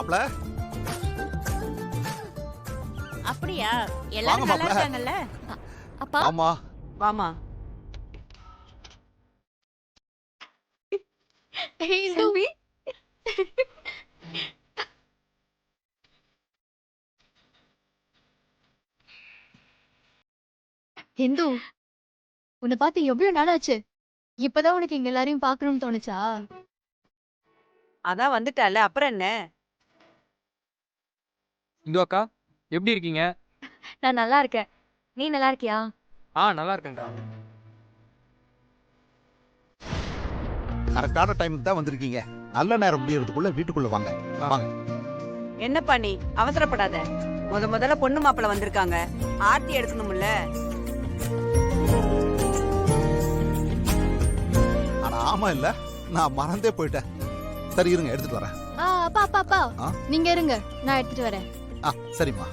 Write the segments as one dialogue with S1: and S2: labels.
S1: மாப்ள
S2: அப்படியா? எல்லாரும் நல்லா இருக்காங்கல்ல?
S3: அப்பா
S1: ஆமா
S4: வாமா.
S3: செல்வி இந்து, உன்னை பார்த்து எவ்வளவு நாளாச்சு. இப்பதான் உனக்கு இங்க எல்லாரையும் பாக்கணும்னு தோணுச்சா?
S4: அதான் வந்துட்டால, அப்புறம் என்ன?
S5: இந்து அக்கா எப்படி இருக்கீங்க?
S3: நான் நல்லா இருக்கேன். நீ நல்லா இருக்கியா?
S5: நல்லா இருக்கேன்க்கா.
S1: கரெக்டான டைமுக்கு தான் வந்திருக்கீங்க. நல்ல நேரம் முடியறதுக்குள்ள வீட்டுக்குள்ள வாங்க. வாங்க.
S4: என்ன பண்ணி அவசரப்படாத. முதல்ல பொண்ணு மாப்பிள்ள வந்திருக்காங்க, ஆர்த்தி எடுக்கணும்ல.
S1: ஆனா ஆமா இல்ல, நான் மறந்தே போயிட்டேன். சரி இருங்க, எடுத்துட்டு வரேன்.
S3: அப்பா அப்பா அப்பா
S1: ஆ?
S3: நீங்க இருங்க, நான் எடுத்துட்டு வரேன்.
S1: சரிம்மா.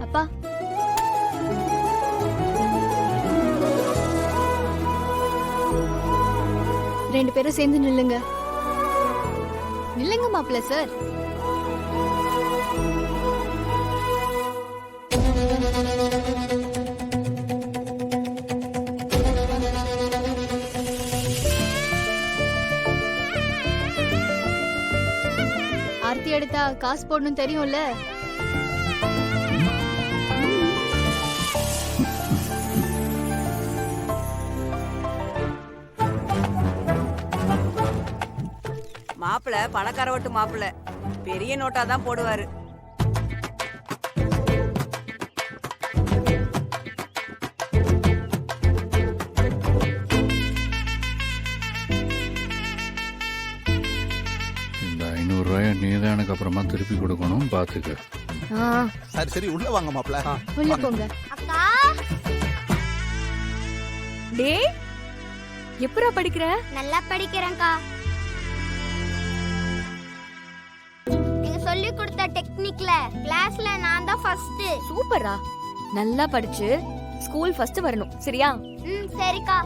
S3: அப்பா ரெண்டு பேரும் சேர்ந்து நில்லுங்க. நில்லுங்க மாப்பிள்ள சார். ஆர்த்தி எடுத்தா காசு போடணும் தெரியும்ல.
S4: மாப்பிள்ள பணக்கார வட்டு மாப்பிள்ள, பெரிய நோட்டா தான் போடுவாரு.
S6: இந்த 500 ரூபாய நீதான் எனக்கு அப்புறமா திருப்பி கொடுக்கணும், பாத்துக்க.
S1: சரி சரி, உள்ள வாங்க மாப்ள.
S3: உள்ள போங்க.
S7: அக்கா
S3: டேய், எப்பரா படிக்கிற?
S7: நல்லா படிக்கிறேன்க்கா. நீங்க சொல்லி கொடுத்த டெக்னிக்ல கிளாஸ்ல நான் தான் ஃபர்ஸ்ட்.
S3: சூப்பரா. நல்லா படிச்சு ஸ்கூல் ஃபர்ஸ்ட் வரணும், சரியா?
S7: சரிக்கா.